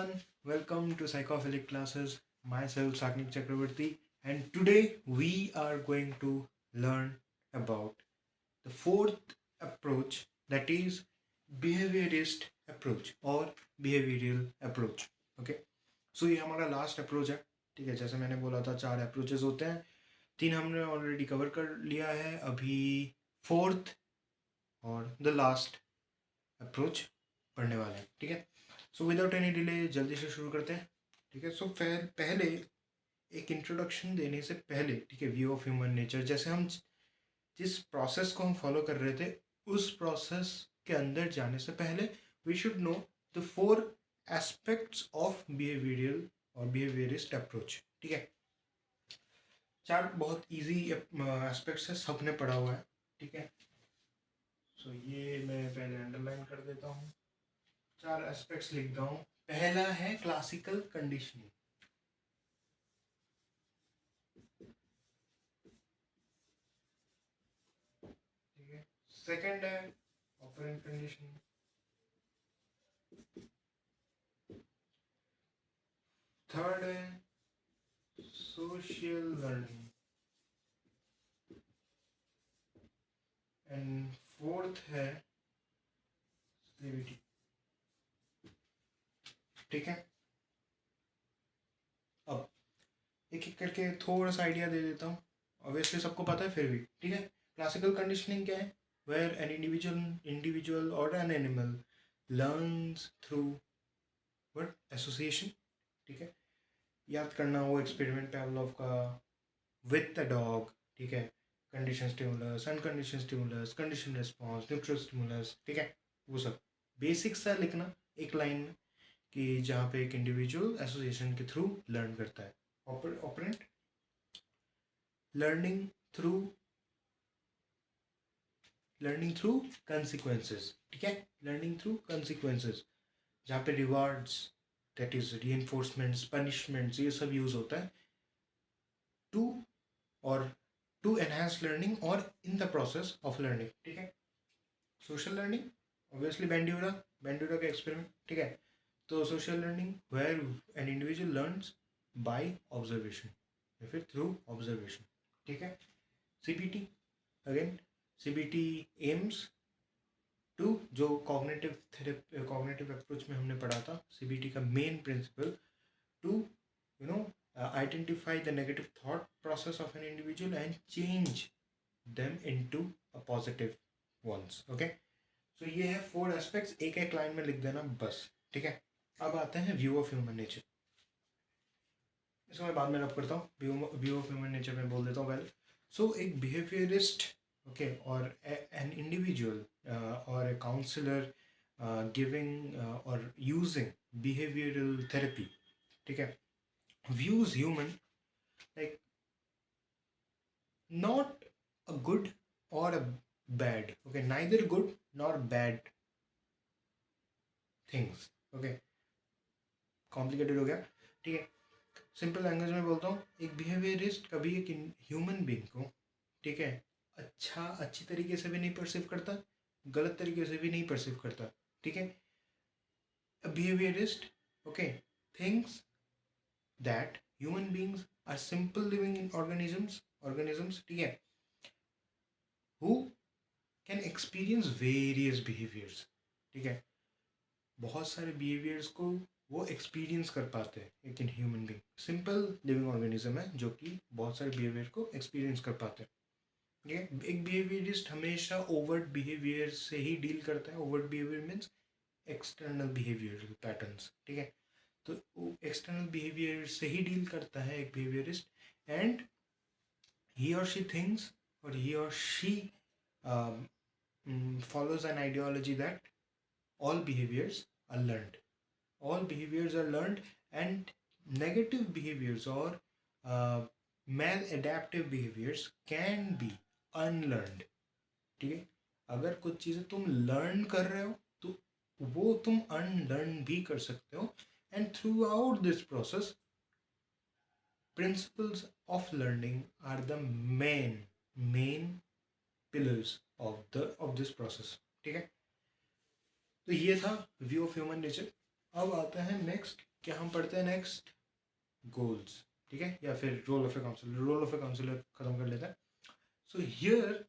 everyone, welcome to Psychophilic Classes. Myself Saknik Chakravarti, and today we are going to learn about the fourth approach, that is behaviorist approach or behavioral approach. Okay, so ये हमारा last approach है. ठीक है, जैसे मैंने बोला था 4 approaches होते हैं, 3 हमने ऑलरेडी कवर कर लिया है. अभी फोर्थ और द लास्ट अप्रोच पढ़ने वाले हैं. ठीक है, सो विदाउट एनी डिले जल्दी से शुरू करते हैं. ठीक है, सो पहले एक इंट्रोडक्शन देने से पहले, ठीक है, व्यू ऑफ ह्यूमन नेचर, जैसे हम जिस प्रोसेस को हम फॉलो कर रहे थे उस प्रोसेस के अंदर जाने से पहले we should know the 4 aspects of behavioural और बिहेवियरिस्ट अप्रोच. ठीक है, 4 बहुत इजी एस्पेक्ट्स है, सबने पढ़ा हुआ है. ठीक है, सो ये मैं पहले अंडरलाइन कर देता हूँ, 4 एस्पेक्ट्स लिखता हूँ. पहला है क्लासिकल कंडीशनिंग. ठीक है, सेकंड है ऑपरेंट कंडीशनिंग. थर्ड है सोशल लर्निंग. एंड फोर्थ है स्लेविटी. ठीक है, अब एक एक करके थोड़ा सा आइडिया दे देता हूँ. ऑब्वियसली सबको पता है फिर भी. ठीक है, क्लासिकल कंडीशनिंग क्या है? Where an individual or an animal learns through what association. ठीक है, याद करना वो एक्सपेरिमेंट पावलोव का विथ द डॉग. ठीक है, condition stimulus, uncondition stimulus, condition response, neutral stimulus. ठीक है, वो सब बेसिक सा लिखना एक लाइन में कि जहाँ पे एक इंडिविजुअल एसोसिएशन के थ्रू लर्न करता है. Operant learning through consequences. ठीक है, लर्निंग थ्रू कंसिक्वेंसेस, जहाँ पे rewards, that is reinforcements, punishments, ये सब यूज होता है टू एनहांस लर्निंग और in the process of learning. ठीक है, सोशल लर्निंग ऑब्वियसली बेंड्यूरा का एक्सपेरिमेंट. ठीक है, तो social learning where an individual learns by observation या फिर थ्रू ऑब्जर्वेशन. ठीक है, CBT again, CBT aims to, जो कॉग्निटिव अप्रोच में हमने पढ़ा था, सीबीटी का main principle to identify the negative thought process of an individual and change them into a positive ones. Okay, so ये है 4 aspects, एक एक लाइन में लिख देना बस. ठीक है, अब आते हैं व्यू ऑफ ह्यूमन नेचर. इसको मैं बाद में रब करता हूँ. व्यू ऑफ ह्यूमन नेचर में बोल देता हूँ पहले. सो एक बिहेवियरिस्ट, ओके, और एन इंडिविजुअल और ए काउंसलर गिविंग और यूजिंग बिहेवियरल थेरेपी. ठीक है, views human like not a good or a bad. Okay, neither good nor bad things. Okay, complicated हो गया. ठीक है, सिंपल लैंग्वेज में बोलता हूँ, एक बिहेवियरिस्ट कभी एक ह्यूमन बीइंग को, ठीक है, अच्छी तरीके से भी नहीं परसीव करता, गलत तरीके से भी नहीं परसीव करता. ठीक है, a behaviorist, okay, thinks that human beings are simple living in organisms. ठीक है, who can experience various behaviors. ठीक है, बहुत सारे behaviors को वो एक्सपीरियंस कर पाते हैं. एक human being simple living organism है जो कि बहुत सारे बिहेवियर को एक्सपीरियंस कर पाते हैं. ठीक है, एक बिहेवियरिस्ट हमेशा ओवर्ट बिहेवियर से ही डील करता है. Overt behaviour means external behavioural patterns. ठीक है, तो एक्सटर्नल बिहेवियर से ही डील करता है एक behaviourist. And he or she thinks, or he or she follows an ideology that all behaviors are learned. All behaviors are learned, and negative behaviors or maladaptive behaviors can be unlearned. ठीक है, अगर कुछ चीज़ें तुम learn कर रहे हो तो वो तुम अनलर्न भी कर सकते हो. And throughout this process, principles of learning are the main pillars of this process. ठीक है, तो ये था व्यू ऑफ ह्यूमन नेचर. अब आता है नेक्स्ट, क्या हम पढ़ते हैं नेक्स्ट, गोल्स, ठीक है, या फिर role of a counsellor. Role of a counsellor खत्म कर लेते हैं। So here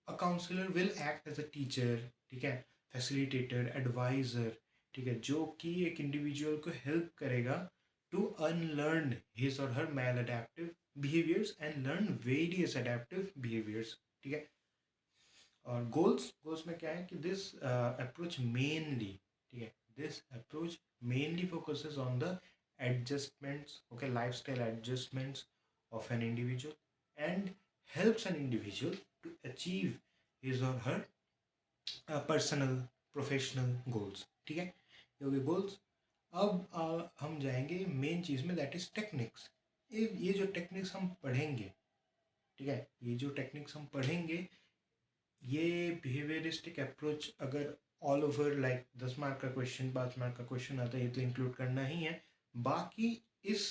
a counsellor will act as a teacher, ठीक है, फैसिलिटेटर, एडवाइजर, ठीक है, जो कि एक इंडिविजुअल को हेल्प करेगा to unlearn his or her maladaptive behaviours and learn various adaptive behaviours, ठीक है। और गोल्स, गोल्स में क्या है कि दिस अप्रोच मेनली, ठीक है, this approach mainly focuses on the adjustments, okay, lifestyle adjustments of an individual, and helps an individual to achieve his or her personal professional goals, ठीक है, ये हो गए गोल्स। अब हम जाएंगे मेन चीज़ में, दैट इज टेक्निक्स। ये जो टेक्निक्स हम पढ़ेंगे, ठीक है, ये जो टेक्निक्स हम पढ़ेंगे, ये बिहेवियरिस्टिक अप्रोच अगर ऑल ओवर लाइक 10 मार्क का क्वेश्चन, 5 मार्क का क्वेश्चन आता है, ये तो इंक्लूड करना ही है। बाकी इस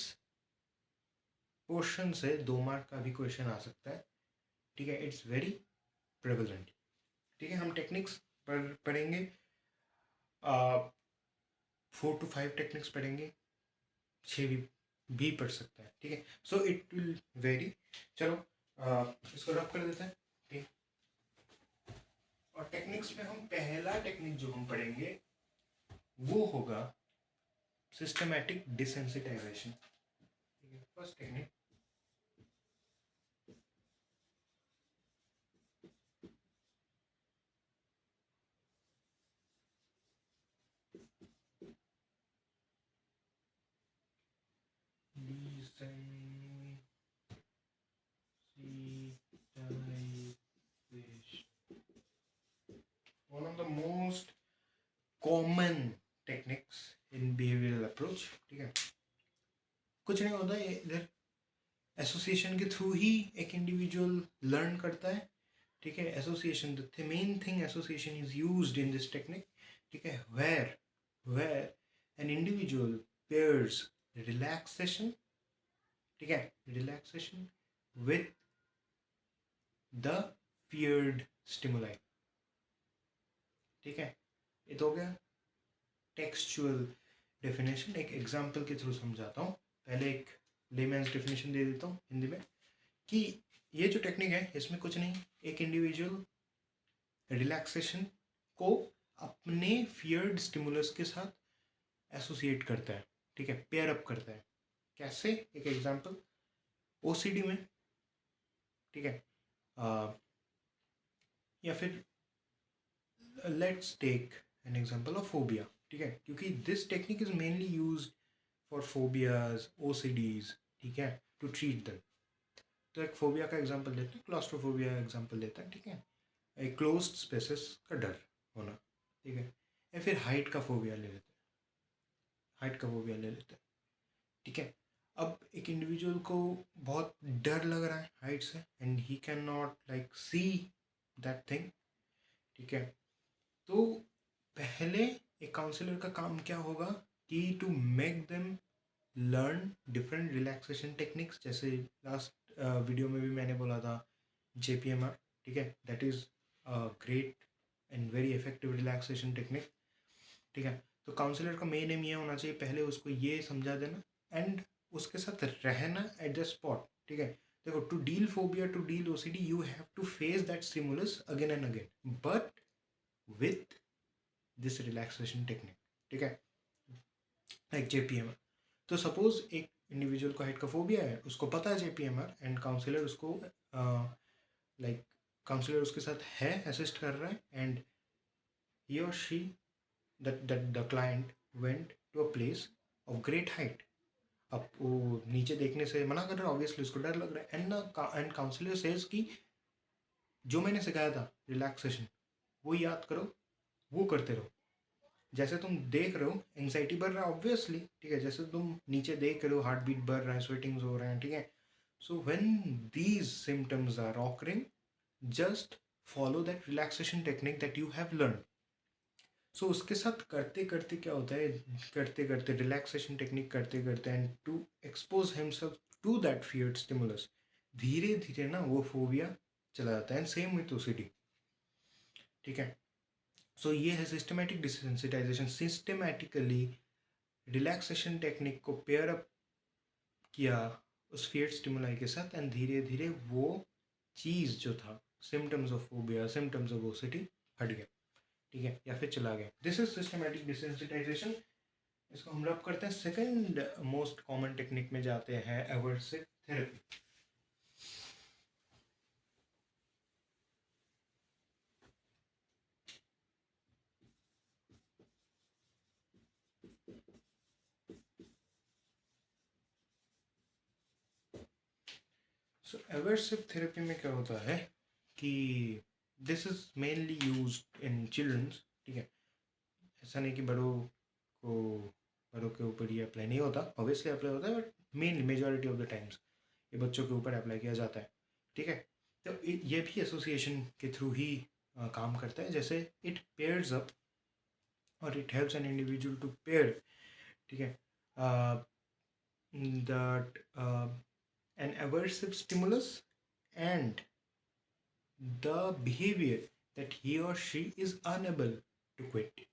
पोर्शन से 2 मार्क का भी क्वेश्चन आ सकता है, ठीक है, इट्स वेरी प्रेवलेंट, ठीक है। हम टेक्निक्स पढ़ेंगे, 4 to 5 टेक्निक्स पढ़ेंगे, 6 भी पढ़ सकता है, ठीक है। So it will very. चलो इसको रब कर देते हैं, ठीक। और टेक्निक्स में हम पहला टेक्निक जो हम पढ़ेंगे वो होगा सिस्टमैटिक डिसेंसिटाइजेशन, ठीक है। First technique, one of the most common techniques in behavioral approach, ठीक है। कुछ नहीं होता है, इधर एसोसिएशन के थ्रू ही एक इंडिविजुअल लर्न करता है, ठीक है। Association, the main thing association is used in this technique, ठीक है, where an individual pairs relaxation, ठीक है, relaxation with the feared stimuli, ठीक है। ये तो हो गया टेक्सचुअल डेफिनेशन। एक एग्जाम्पल के थ्रू समझाता हूँ। पहले एक लेमैन्स डेफिनेशन दे देता हूँ हिंदी में, कि ये जो टेक्निक है इसमें कुछ नहीं, एक इंडिविजुअल रिलैक्सेशन को अपने फियर्ड स्टिमुलस के साथ एसोसिएट करता है, ठीक है, पेयर अप करता है। कैसे? एक एग्जांपल, ओसीडी में, ठीक है, या फिर let's take an example of phobia, ठीक है, क्योंकि this technique is mainly used for phobias, OCDs, ठीक है, टू ट्रीट देम। तो एक फोबिया का एग्जांपल लेते हैं, क्लॉस्ट्रोफोबिया एग्जांपल लेते हैं, ठीक है, एक क्लोज्ड स्पेसेस का डर होना, ठीक है, या फिर हाइट का फोबिया ले लेते हैं, हाइट का फोबिया ले लेते हैं, ठीक है। अब एक इंडिविजुअल को बहुत डर लग रहा है हाइट से, and he can not like see that thing, ठीक है। तो पहले एक काउंसलर का काम क्या होगा कि to make them learn different relaxation techniques, जैसे लास्ट वीडियो में भी मैंने बोला था JPMR, ठीक है, that is great and very effective relaxation technique, ठीक है। तो काउंसलर का मेन एम ये होना चाहिए, पहले उसको ये समझा देना एंड उसके साथ रहना एट द स्पॉट, ठीक है। देखो, to deal phobia, to deal OCD, you have to face that stimulus again and again, but with this relaxation technique, ठीक है, लाइक JPMR। तो सपोज एक इंडिविजुअल को हाइट का फोबिया है, उसको पता है JPMR, एंड काउंसलर उसको लाइक काउंसलर उसके साथ है, असिस्ट कर रहा है, एंड ही और she, the client went to a place of great height. अब वो नीचे देखने से मना कर रहा है, ऑब्वियसली उसको डर लग रहा है, एंड काउंसलर सेज कि जो मैंने सिखाया था रिलैक्सेशन, वो याद करो, वो करते रहो। जैसे तुम देख रहे हो एंग्जाइटी बढ़ रहा है, ऑब्वियसली, ठीक है, जैसे तुम नीचे देख रहे हो हार्ट बीट बढ़ रहा है, स्वेटिंग्स हो रहे हैं, ठीक है। So when these symptoms are occurring, just follow that relaxation technique that you have learn. So उसके साथ करते करते क्या होता है, करते करते रिलैक्सेशन टेक्निक करते करते, and to expose himself to that feared stimulus, धीरे धीरे ना वो फोबिया चला जाता है, एंड सेम विथ ओसीडी, ठीक है। सो ये है systematic desensitisation. Systematically relaxation technique को पेयर अप किया उस फियर स्टिमुलाई के साथ एंड धीरे धीरे वो चीज़ जो था, symptoms of phobia, symptoms of ओसिटी हट गया, ठीक है, या फिर चला गया। This is systematic desensitization. इसको हम रब करते हैं। सेकंड मोस्ट कॉमन टेक्निक में जाते हैं, एवर्सिव थेरेपी। सो एवर्सिव थेरेपी में क्या होता है कि this is mainly used in childrens, ठीक है। ऐसा नहीं कि बड़ों के ऊपर ये अप्लाई नहीं होता, ऑब्वियसली अप्लाई होता है, but mainly majority of the times ये बच्चों के ऊपर अप्लाई किया जाता है, ठीक है। तो ये भी एसोसिएशन के थ्रू ही काम करता है। जैसे इट पेयर्स अप और it helps an individual to pair, ठीक है, that an aversive stimulus and the behavior that he or she is unable to quit,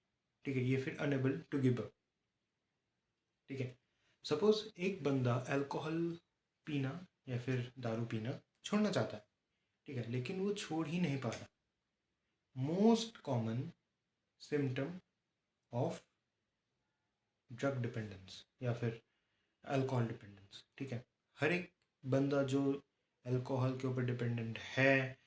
ठीक है, ये फिर unable to give up, ठीक है। सपोज एक बंदा अल्कोहल पीना या फिर दारू पीना छोड़ना चाहता है, ठीक है, लेकिन वो छोड़ ही नहीं पा रहा। Most common symptom of drug dependence या फिर अल्कोहल डिपेंडेंस, ठीक है। हर एक बंदा जो अल्कोहल के ऊपर डिपेंडेंट है,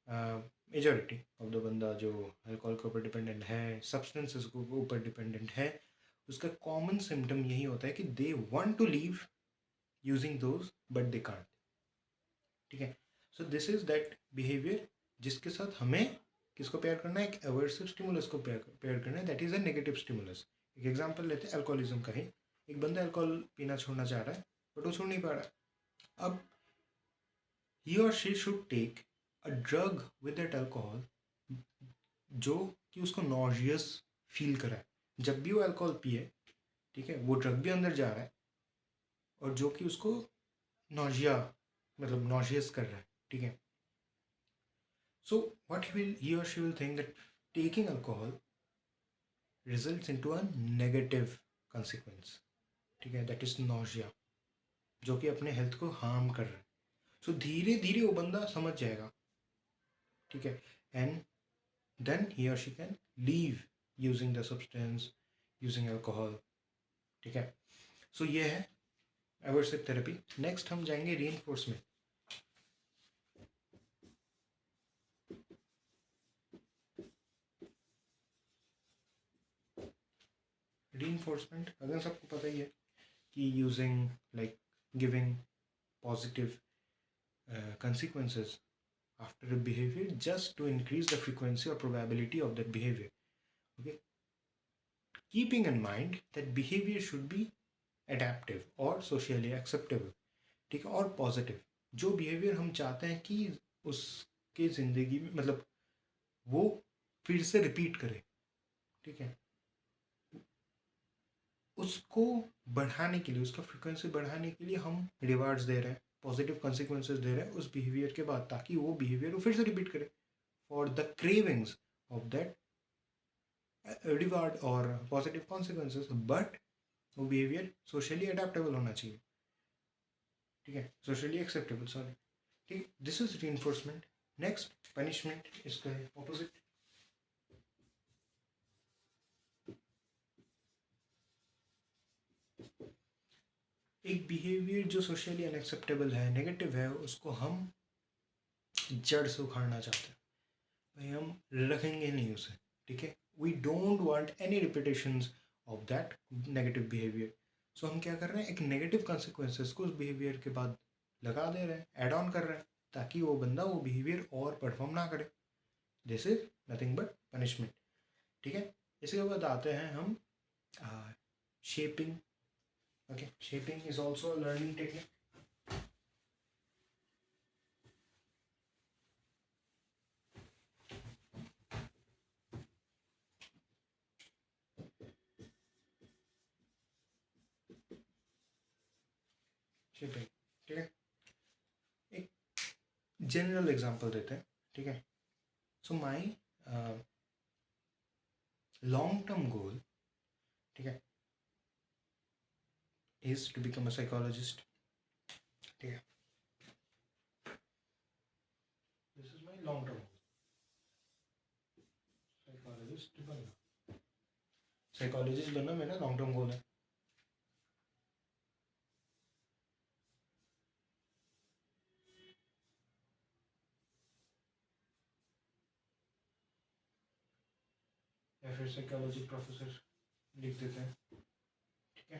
मेजॉरिटी ऑफ द बंदा जो अल्कोहल के ऊपर डिपेंडेंट है, सब्सटेंसेस के ऊपर डिपेंडेंट है, उसका कॉमन सिम्टम यही होता है कि they want to leave using those but they can't, ठीक है। So this is that behaviour जिसके साथ हमें किसको पेयर करना है, एक एवर्सिव स्टिमुलस को पेयर करना है, that is a negative stimulus. एक एग्जांपल लेते हैं अल्कोहलिज्म का ही। एक बंदा अल्कोहल पीना छोड़ना चाह रहा है बट वो छोड़ नहीं पा रहा। अब he or she should take a drug with that alcohol जो कि उसको नॉजियस फील कराए। जब भी वो अल्कोहल पिए, ठीक है, वो ड्रग भी अंदर जा रहा है और जो कि उसको नॉजिया मतलब नॉजियस कर रहा है, ठीक है। So what he or she will think that taking alcohol results into a negative consequence, ठीक है, दैट इज नॉजिया, जो कि अपने हेल्थ को हार्म कर रहा है। सो धीरे धीरे वो बंदा समझ जाएगा, ठीक है, and then he or she can leave using the substance, using alcohol, ठीक है। सो ये है एवर्सिव थेरेपी। नेक्स्ट हम जाएंगे रीइंफोर्समेंट। रीइंफोर्समेंट अगर सबको पता ही है कि using like giving positive consequences after a behavior just to increase the frequency or probability of that behavior, okay, keeping in mind that behavior should be adaptive or socially acceptable, ठीक है, और positive. जो behaviour हम चाहते हैं कि उसके ज़िंदगी में मतलब वो फिर से रिपीट करे, ठीक है, उसको बढ़ाने के लिए, उसका फ्रिक्वेंसी बढ़ाने के लिए हम रिवार्ड्स दे रहे हैं, पॉजिटिव कंसिक्वेंसेस दे रहे हैं उस बिहेवियर के बाद, ताकि वो बिहेवियर वो फिर से रिपीट करे for the cravings of that reward और पॉजिटिव कॉन्सिक्वेंसेस। बट वो बिहेवियर सोशली अडेप्टेबल होना चाहिए, ठीक है, सोशली एक्सेप्टेबल, सॉरी, ठीक। This is reinforcement. Next punishment, इसका ऑपोजिट। एक बिहेवियर जो सोशली अनएक्सेप्टेबल है, नेगेटिव है, उसको हम जड़ से उखाड़ना चाहते हैं, भाई हम रखेंगे नहीं उसे, ठीक है। We don't want any repetitions of that negative behaviour. So हम क्या कर रहे हैं, एक नेगेटिव कॉन्सिक्वेंसेस को उस बिहेवियर के बाद लगा दे रहे हैं, एड ऑन कर रहे हैं, ताकि वो बंदा वो बिहेवियर और परफॉर्म ना करे। This is nothing but punishment, ठीक है। इसके बाद आते हैं हम shaping. Okay, shaping is also a learning technique. Shaping, ठीक है, एक जनरल एग्जांपल देते हैं, ठीक है। सो माई लॉन्ग टर्म गोल, ठीक है, is to become a psychologist. ठीक है, this is my long term goal, psychologist बनना। साइकोलॉजिस्ट बनना मेरा लॉन्ग टर्म गोल है। या फिर साइकोलॉजी प्रोफेसर लिख देते हैं। ठीक है,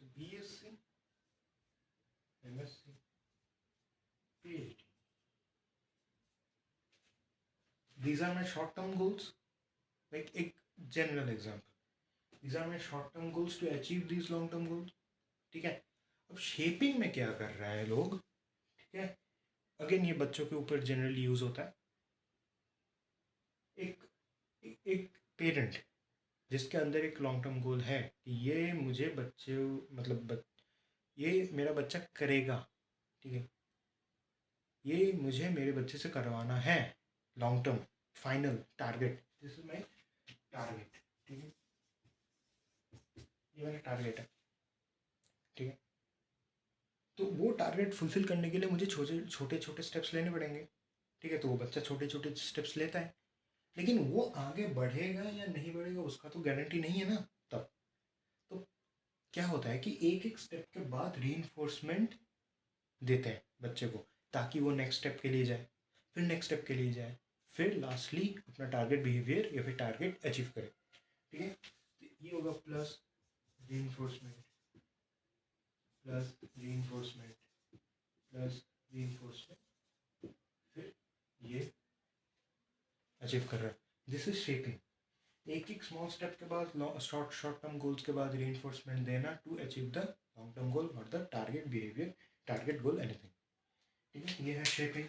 तो BSc, MSc, PhD, these are my short term goals. Like एक general example, these are my short term goals to achieve these long term goals. ठीक है, अब शेपिंग में क्या कर रहा है लोग, ठीक है, अगेन ये बच्चों के ऊपर जनरली यूज होता है। एक एक पेरेंट जिसके अंदर एक लॉन्ग टर्म गोल है कि ये मुझे बच्चे ये मेरा बच्चा करेगा, ठीक है, ये मुझे मेरे बच्चे से करवाना है, long term final target, this is my target. ठीक है, ये मेरा टारगेट है। ठीक है, तो वो टारगेट फुलफिल करने के लिए मुझे छोटे छोटे स्टेप्स लेने पड़ेंगे। ठीक है, तो वो बच्चा छोटे छोटे स्टेप्स लेता है, लेकिन वो आगे बढ़ेगा या नहीं बढ़ेगा उसका तो गारंटी नहीं है ना। तब तो क्या होता है कि एक एक स्टेप के बाद रीइंफोर्समेंट देते हैं बच्चे को, ताकि वो नेक्स्ट स्टेप के लिए जाए, फिर नेक्स्ट स्टेप के लिए जाए, फिर लास्टली अपना टारगेट बिहेवियर या फिर टारगेट अचीव करे। ठीक है, तो ये होगा plus reinforcement, plus reinforcement, plus reinforcement, फिर ये अचीव कर रहा है। This is shaping. एक एक स्मॉल स्टेप के बाद शॉर्ट टर्म गोल्स के बाद रीइंफोर्समेंट देना to achieve the long term goal और the target behaviour, target goal, anything. ठीक है, ये है शेपिंग।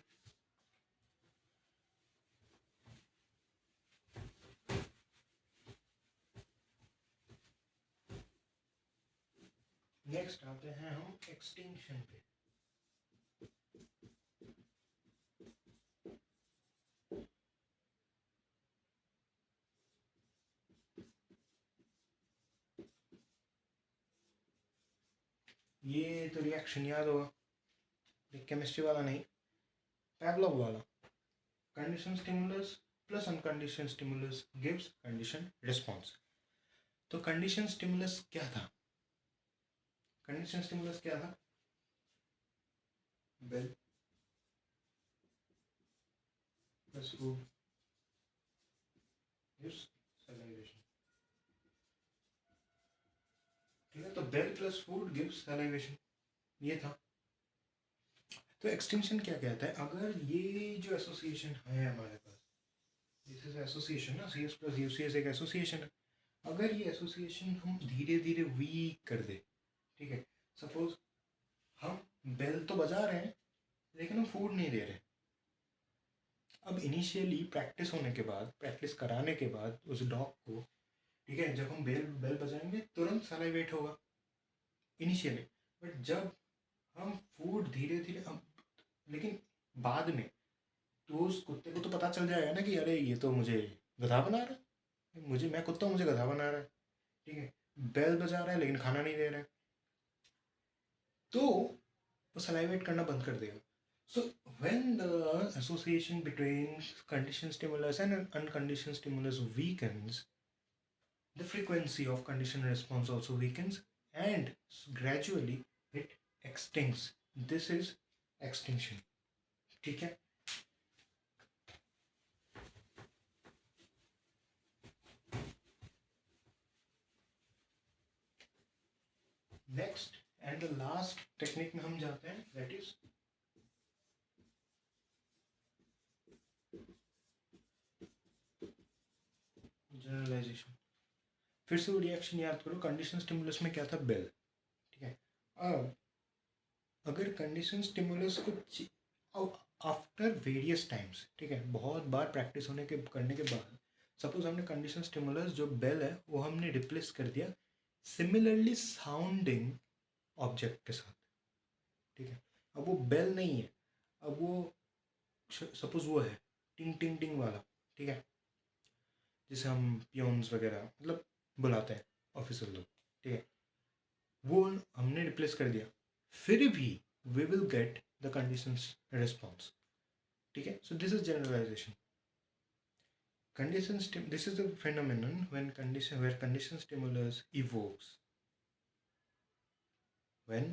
नेक्स्ट आते हैं हम एक्सटिंक्शन पे। ये तो रिएक्शन याद होगा, केमिस्ट्री वाला नहीं, पैवलोव वाला। Condition stimulus plus uncondition stimulus gives condition response. तो कंडीशन स्टिमुलस क्या था? कंडीशन स्टिमुलस क्या था? Bell plus food gives salivation. ठीक है, तो bell plus food gives salivation, ये था। तो एक्सटिंक्शन क्या कहता है? अगर ये जो एसोसिएशन है हमारे पास, दिस इज एसोसिएशन ना, CS प्लस UCS एक एसोसिएशन है। अगर ये एसोसिएशन हम धीरे धीरे वीक कर दे, ठीक है, सपोज हम बेल तो बजा रहे हैं लेकिन हम फूड नहीं दे रहे। अब इनिशियली प्रैक्टिस होने के बाद, प्रैक्टिस कराने के बाद उस डॉग को, ठीक है, जब हम बेल बेल बजाएंगे तुरंत सलाइवेट होगा इनिशियली, बट जब हम फूड धीरे धीरे, अब लेकिन बाद में तो उस कुत्ते को तो पता चल जाएगा ना कि अरे ये तो मुझे गधा बना रहा है, मैं कुत्ता मुझे गधा बना रहा है। ठीक है, बेल बजा रहा है लेकिन खाना नहीं दे रहा है, तो वो सलाइवेट करना बंद कर देगा। So when the association between conditioned stimulus and unconditioned stimulus weakens, the frequency of conditioned response also weakens and gradually it extincts. This is extinction. ठीक है, next and the last technique में हम जाते हैं, दैट इज जनरलाइजेशन। फिर से वो reaction याद करो, कंडीशन स्टिमुलस में क्या था? बेल। ठीक है, अब अगर कंडीशन स्टिमुलस को आफ्टर वेरियस टाइम्स, ठीक है, बहुत बार प्रैक्टिस करने के बाद, सपोज हमने कंडीशन स्टिमुलस जो बेल है वो हमने रिप्लेस कर दिया सिमिलरली साउंडिंग ऑब्जेक्ट के साथ। ठीक है, अब वो बेल नहीं है, अब वो सपोज वो है टिंग टिंग टिंग वाला। ठीक है, जिसे हम पियोन्स वगैरह बुलाते हैं ऑफिसर लोग। ठीक है, वो हमने रिप्लेस कर दिया, फिर भी we will get the conditions response. ठीक है, so this is generalisation. This is the phenomenon when condition stimulus evokes when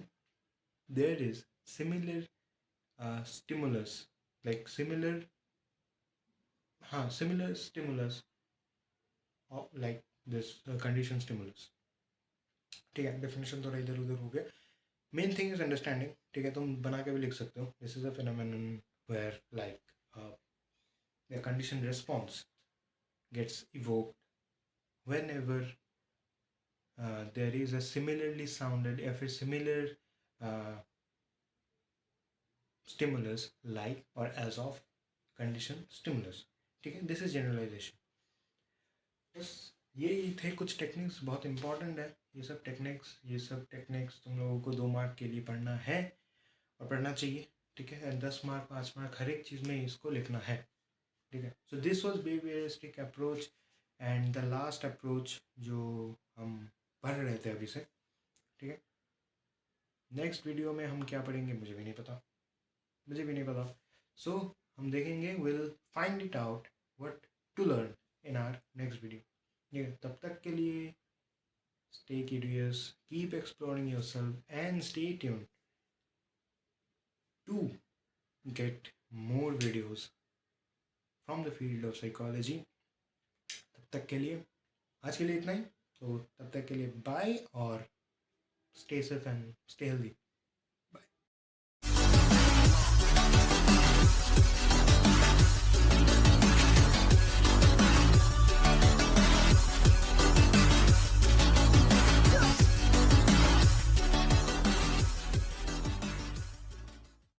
there is similar stimulus, like similar stimulus, like this condition stimulus. ठीक है, definition थोड़ा इधर उधर हो गया. Main thing is understanding. ठीक है, तुम बना के भी लिख सकते हो. This is a phenomenon where like the condition response gets evoked whenever there is a similarly sounded, if a similar uh, stimulus like or as of condition stimulus. ठीक है, दिस इज जनरलाइजेशन. बस ये थे कुछ techniques, बहुत important है ये सब टेक्निक्स तुम लोगों को 2 मार्क के लिए पढ़ना है और पढ़ना चाहिए. ठीक है, 10 मार्क 5 मार्क हर एक चीज़ में इसको लिखना है. ठीक है, so this was behaviouristic approach and the last approach जो हम पढ़ रहे थे अभी से. ठीक है, नेक्स्ट वीडियो में हम क्या पढ़ेंगे मुझे भी नहीं पता. सो हम देखेंगे, will find it out what to learn in our next video. ठीक है, तब तक के लिए stay curious, keep exploring yourself and stay tuned to get more videos from the field of psychology. तब तक के लिए, आज के लिए इतना ही. तो तब तक के लिए बाय और stay safe and stay healthy.